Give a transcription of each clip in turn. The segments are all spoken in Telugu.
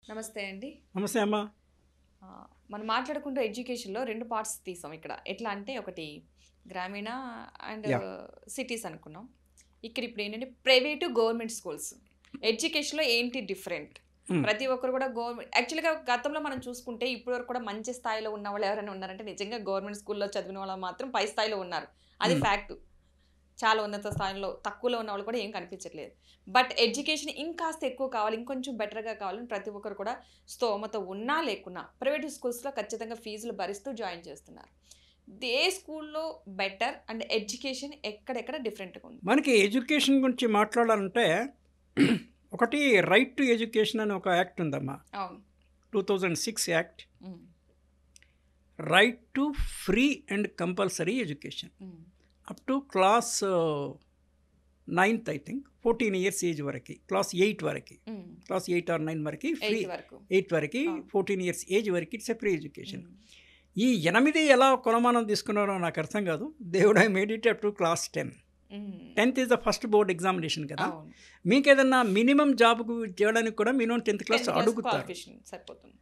నమస్తే అండి. నమస్తే అమ్మా. మనం మాట్లాడుకుంటూ ఎడ్యుకేషన్‌లో 2 పార్ట్స్ తీసాం ఇక్కడ. ఎట్లా అంటే ఒకటి గ్రామీణ అండ్ యాహ్! సిటీస్ అనుకున్నాం. ఇక్కడ ఇప్పుడు ఏంటంటే ప్రైవేటు, గవర్నమెంట్ స్కూల్స్. ఎడ్యుకేషన్‌లో ఏంటి డిఫరెంట్? హ్మ్. ప్రతి ఒక్కరు కూడా యాక్చువల్‌గా గతంలో మనం చూసుకుంటే ఇప్పటి వరకు కూడా మంచి స్థాయిలో ఉన్నవాళ్ళు ఎవరైనా ఉన్నారంటే నిజంగా గవర్నమెంట్ స్కూల్‌లో చదివిన వాళ్ళు మాత్రం పై స్థాయిలో ఉన్నారు. అది హ్మ్. ఫ్యాక్ట్. చాలా ఉన్నత స్థాయిలో తక్కువలో ఉన్నవాళ్ళు కూడా ఏం కనిపించట్లేదు. బట్ ఎడ్యుకేషన్ ఇంకాస్త ఎక్కువ కావాలి, ఇంకొంచెం బెటర్‌గా కావాలని ప్రతి ఒక్కరు కూడా స్తోమత ఉన్నా లేకున్నా ప్రైవేట్ స్కూల్స్‌లో ఖచ్చితంగా ఫీజులు భరిస్తూ జాయిన్ చేస్తున్నారు. ఏ స్కూల్‌లో బెటర్ అండ్ ఎడ్యుకేషన్ ఎక్కడెక్కడ డిఫరెంట్‌గా ఉంది? మనకి ఎడ్యుకేషన్ గురించి మాట్లాడాలంటే ఒకటి రైట్ టు ఎడ్యుకేషన్ అని ఒక యాక్ట్ ఉందమ్మా. అవును. 2006 act. Hmm. Right to free and compulsory education hmm. Up to class 9th I think 14 years age వరకు, క్లాస్ 8 వరకు, హ్మ్. క్లాస్ 8 or 9 వరకు ఫ్రీ, 8 వరకు. 8 వరకు అవును. 14 ఇయర్స్ ఏజ్ వరకు ఇట్స్ ఎ ఫ్రీ ఎడ్యుకేషన్. హ్మ్. ఈ 8 ఎలా కొలమానం తీసుకున్నారో నాకు అర్థం కాదు. దేవుడు I made it up to class 10. హ్మ్. 10th is the first board examination కదా. అవును. మీకు ఏదన్నా మినిమం జాబ్కు చేయడానికి కూడా minimum 10th class 10th class అడుగుతారు. క్వాలిఫికేషన్ సరిపోతుంది.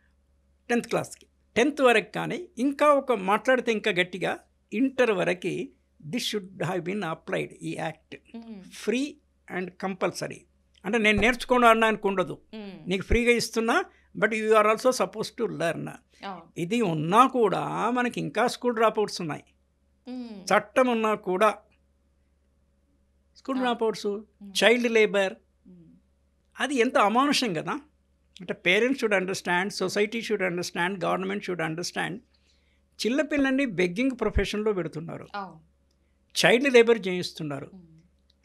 10th క్లాస్కి 10th వరకు. కానీ ఇంకా ఒక మాట్లాడితే ఇంకా గట్టిగా ఇంటర్ వరకు this should have been applied ఈ act. Hmm. Free and compulsory అంటే నేను నేర్చుకోవడం అనడానికి ఉండదు, హ్మ్. నీకు ఫ్రీగా ఇస్తున్నా, but you are also suppose to learn. అవును. ఇది ఉన్నా కూడా మనకి ఇంకా స్కూల్ డ్రాప్అవుట్స్ ఉన్నాయి. హ్మ్. చట్టం ఉన్నా కూడా స్కూల్ అవును. డ్రాప్అవుట్స్, చైల్డ్ లేబర్, హ్మ్. అది ఎంత అమానుషం కదా. అంటే parents should understand, society should understand, government should understand. చిన్నపిల్లల్ని బెగ్గింగ్ ప్రొఫెషన్లో పెడుతున్నారు, అవును. చైల్డ్ లేబర్ చేయిస్తున్నారు. Hmm.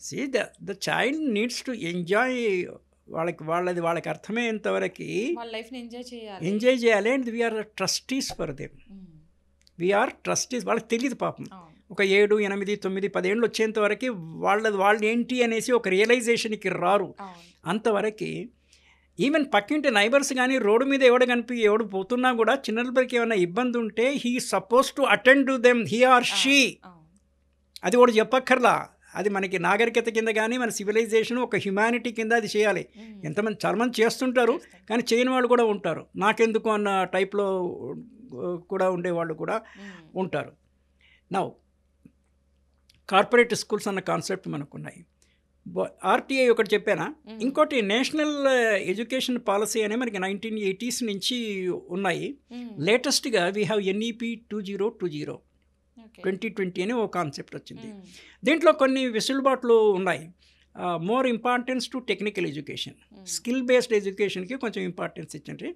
See the child needs to enjoy. వాళ్ళకి అర్థమయ్యేంతవరకు వాళ్ళ లైఫ్‌ని ఎంజాయ్ చేయాలి. ఎంజాయ్ చేయాలి. And we are trustees for them. Hmm. We are trustees. వాళ్ళకి తెలియదు పాపం. అవును. ఒక 7, 8, 9, 10 ఏళ్ళు వచ్చేంత వరకు వాళ్ళు ఏంటి అనేసి ఒక రియలైజేషన్కి రారు. అవును. అంతవరకు ఈవెన్ పక్కింటి నైబర్స్ కానీ రోడ్డు మీద ఎవడు పోతున్నా కూడా చిన్నపిల్లలకి ఏమైనా ఇబ్బంది ఉంటే he suppose to attend to them, he or she. అవును. అది కూడా చెప్పక్కర్లా. అది మనకి నాగరికత కింద కానీ మన సివిలైజేషన్ ఒక హ్యుమానిటీ కింద అది చేయాలి. హ్మ్. చాలామంది చేస్తుంటారు, చేస్తారు. కానీ చేయని వాళ్ళు కూడా ఉంటారు. నాకెందుకు అన్న టైప్లో కూడా ఉండేవాళ్ళు కూడా హ్మ్. ఉంటారు. నౌ కార్పొరేట్ స్కూల్స్ అన్న కాన్సెప్ట్ మనకున్నాయి. ఆర్టీఐ ఒకటి చెప్పానా. హ్మ్. ఇంకోటి నేషనల్ ఎడ్యుకేషన్ పాలసీ అనే మనకి 1980s నుంచి ఉన్నాయి. హ్మ్. లేటెస్ట్గా వీ హ్యావ్ ఎన్ఈపి 2020 ఓకే. 2020 అని ఒక కాన్సెప్ట్ వచ్చింది. హ్మ్. దీంట్లో కొన్ని వెసులుబాట్లు ఉన్నాయి. More importance to technical education, skill based ఎడ్యుకేషన్కి కొంచెం ఇంపార్టెన్స్ ఇచ్చండి.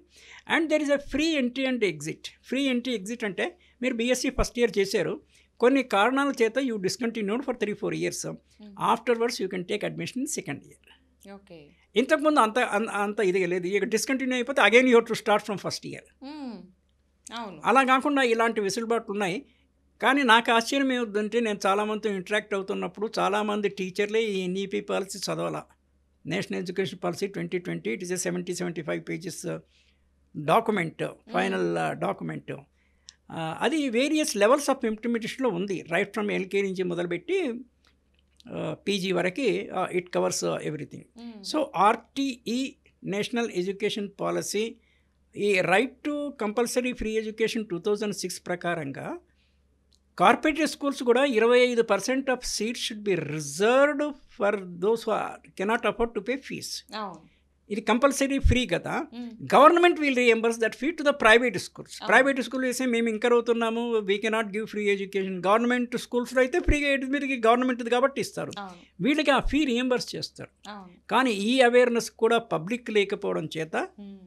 And there is a free entry and exit. Free entry exit అంటే మీరు బీఎస్సీ ఫస్ట్ ఇయర్ చేశారు, కొన్ని కారణాల చేత you discontinued for 3-4 years. Afterwards you can take admission in second year. Okay. ఇంతకుముందు అంత ఇదిగా లేదు. ఇక డిస్కంటిన్యూ అయిపోతే again you have to start from first year. Hmm. అవును. అలా కాకుండా ఇలాంటి వెసులుబాట్లు ఉన్నాయి. కానీ నాకు ఆశ్చర్యం ఏమవుతుందంటే, నేను చాలామందితో ఇంటరాక్ట్ అవుతున్నప్పుడు చాలామంది టీచర్లే ఈ ఎన్ఈపీ పాలసీ చదవాల. National education policy 2020 it is a 70-75 pages document, final document. అది వేరియస్ లెవెల్స్ ఆఫ్ ఇంప్లిమెంటేషన్లో ఉంది. రైట్ ఫ్రమ్ ఎల్కే నుంచి మొదలుపెట్టి పీజీ వరకు it covers everything. Hmm. So RTE national education policy ఈ right to compulsory free education 2006 ప్రకారంగా కార్పొరేట్ స్కూల్స్ కూడా 25% of seats should be reserved for those who cannot afford to pay fees. అవును. ఇది కంపల్సరీ ఫ్రీ కదా. హ్మ్. Government will reimburse that fee to the private schools. అవును. ప్రైవేట్ స్కూల్ వేసే మేము ఇంకర్ అవుతున్నాము, we cannot give free education. Government స్కూల్స్లో అయితే ఫ్రీగా మీదకి గవర్నమెంట్ది కాబట్టి ఇస్తారు, అవును. వీళ్ళకి ఆ ఫీ రీఎంబర్స్ చేస్తారు. అవును. కానీ ఈ అవేర్నెస్ కూడా పబ్లిక్ లేకపోవడం చేత హ్మ్.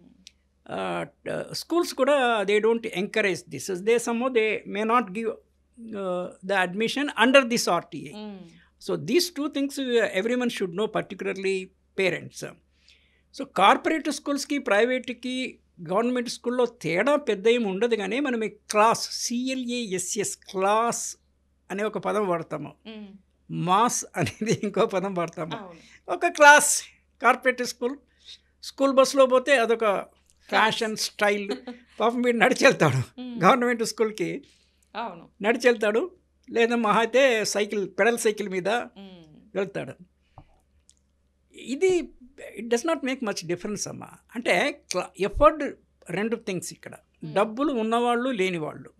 schools కూడా they don't encourage this. They somehow they may not give the admission under this RTA. హ్మ్. So these two things everyone should know, particularly parents. So corporate స్కూల్స్కి ప్రైవేట్కి గవర్నమెంట్ స్కూల్లో తేడా పెద్ద ఏమి ఉండదు. కానీ మనం ఈ క్లాస్ CLASS క్లాస్ అనే ఒక పదం వాడతాము, హ్మ్. మాస్ అనేది ఇంకో పదం వాడతాము. అవును. ఒక క్లాస్ కార్పొరేట్ స్కూల్ బస్సులో పోతే అదొక ఫ్యాషన్ స్టైల్. పాపం వీడు నడిచి వెళ్తాడు గవర్నమెంట్ స్కూల్కి, అవును. నడిచి వెళ్తాడు, లేదా మహా అయితే పెడల్ సైకిల్ మీద హ్మ్. వెళ్తాడు. ఇది it does not make much difference అమ్మా. అంటే ఎఫర్ట్ 2 థింగ్స్ ఇక్కడ. డబ్బులు ఉన్నవాళ్ళు లేనివాళ్ళు,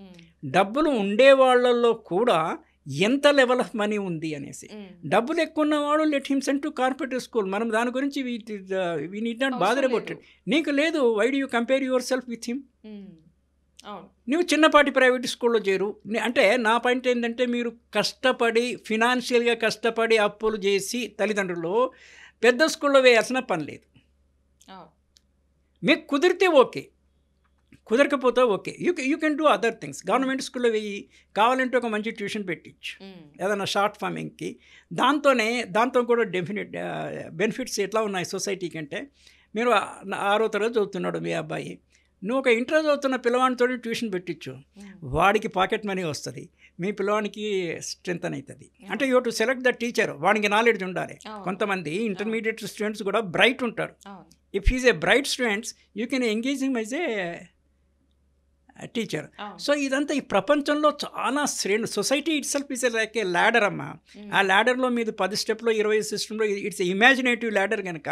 డబ్బులు ఉండే వాళ్ళల్లో కూడా ఎంత లెవెల్ ఆఫ్ మనీ ఉంది అనేసి. డబ్బులు ఎక్కువ ఉన్నవాడు let him send to corporate school. మనం దాని గురించి we need not bother about it. నీకు లేదు, why do you compare yourself with him? నువ్వు చిన్నపాటి ప్రైవేట్ స్కూల్లో చేరు. అంటే నా పాయింట్ ఏంటంటే, మీరు కష్టపడి ఫినాన్షియల్గా కష్టపడి అప్పులు చేసి తల్లిదండ్రులు పెద్ద స్కూల్లో వేయాల్సిన పని లేదు. మీకు కుదిరితే ఓకే, కుదరకపోతే okay, you can do other things. Government స్కూల్లో వెయ్యి, కావాలంటే ఒక మంచి ట్యూషన్ పెట్టించు ఏదైనా షార్ట్ ఫార్మింగ్కి. దాంతో కూడా బెనిఫిట్స్ ఎట్లా ఉన్నాయి సొసైటీకి అంటే, మీరు 6వ తరగతి చదువుతున్నాడు మీ అబ్బాయి, నువ్వు ఒక ఇంటర్ చదువుతున్న పిల్లవాడితో ట్యూషన్ పెట్టించు, వాడికి పాకెట్ మనీ వస్తుంది, మీ పిల్లవానికి స్ట్రెంత్ అవుతుంది. అంటే you to select the teacher, వాడికి నాలెడ్జ్ ఉండాలి. కొంతమంది ఇంటర్మీడియట్ స్టూడెంట్స్ కూడా బ్రైట్ ఉంటారు. If is a bright students you can engage him as a teacher. So ఇదంతా ఈ ప్రపంచంలో చాలా శ్రేణి. Society it self is like A ladder అమ్మా. ఆ ల్యాడర్లో మీది 10 స్టెప్లో 20 సిస్టంలో ఇట్స్ ఇమాజినేటివ్ ల్యాడర్ కనుక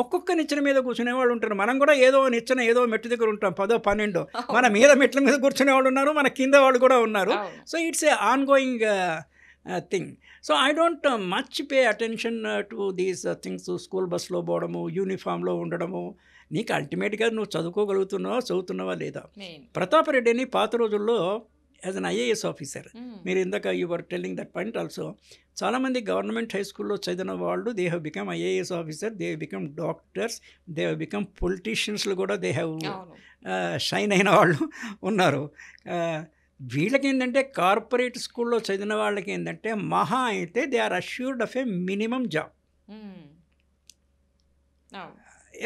ఒక్కొక్క నిచ్చెన మీద కూర్చునే వాళ్ళు ఉంటారు. మనం కూడా ఏదో నిచ్చెన ఏదో మెట్టు దగ్గర ఉంటాం, 10, 12. మన మీద మెట్ల మీద కూర్చునే వాళ్ళు ఉన్నారు, మన కింద వాళ్ళు కూడా ఉన్నారు. So it's A on going thing. So I don't much pay attention to these things. School బస్లో పోవడము, యూనిఫామ్లో ఉండడము. నీకు అల్టిమేట్గా నువ్వు చదువుతున్నావా లేదా. ప్రతాప్ రెడ్డి అని పాత రోజుల్లో యాజ్ అన్ IAS ఆఫీసర్, మీరు ఇందాక you were telling that point also, చాలామంది గవర్నమెంట్ హై స్కూల్లో చదివిన వాళ్ళు they have become IAS officer, they have become doctors, they have become పొలిటీషియన్స్లు కూడా దే హ్యావ్ షైన్ అయిన వాళ్ళు ఉన్నారు. వీళ్ళకి ఏంటంటే కార్పొరేట్ స్కూల్లో చదివిన వాళ్ళకి ఏంటంటే మహా అయితే they are assured of a minimum job.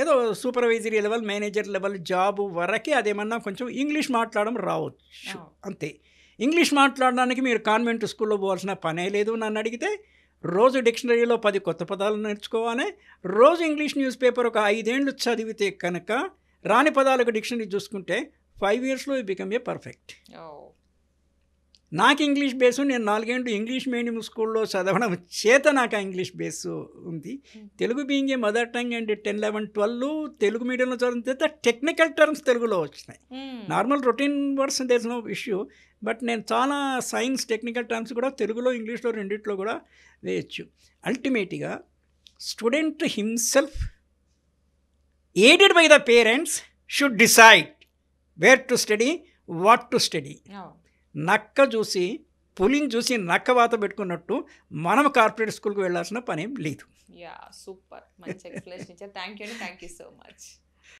ఏదో supervisory level, manager level job వరకే అదేమన్నా కొంచెం ఇంగ్లీష్ మాట్లాడడం రావచ్చు అంతే. ఇంగ్లీష్ మాట్లాడడానికి మీరు కాన్వెంట్ స్కూల్లో పోవాల్సిన పనే లేదు. నన్ను అడిగితే రోజు డిక్షనరీలో 10 కొత్త పదాలు నేర్చుకోవాలి. రోజు ఇంగ్లీష్ న్యూస్ పేపర్ ఒక 5 ఏళ్ళు చదివితే కనుక రాని పదాలకు డిక్షనరీ చూసుకుంటే 5 yearsలో యూ బికమ్ ఏ పర్ఫెక్ట్. నాకు ఇంగ్లీష్ బేసు, నేను 4 ఏళ్ళు ఇంగ్లీష్ మీడియం స్కూల్లో చదవడం చేత నాకు ఆ ఇంగ్లీష్ బేసు ఉంది. తెలుగు being a mother tongue and 10, 11, 12 తెలుగు మీడియంలో చదివిన చేత టెక్నికల్ టర్మ్స్ తెలుగులో వచ్చినాయి. Normal routine words there is no issue. But నేను చాలా సైన్స్ టెక్నికల్ టర్మ్స్ కూడా తెలుగులో ఇంగ్లీష్లో రెండిట్లో కూడా వేయచ్చు. అల్టిమేట్గా student himself aided by the parents should decide wear to study, what to study. నక్క చూసి పులిని చూసి నక్క వాత పెట్టుకున్నట్టు మనం కార్పొరేట్ స్కూల్కి వెళ్ళాల్సిన పనేం లేదు. సూపర్, మంచి ఎక్స్ప్లెనేషన్ ఇచ్చారు. Thank you so much.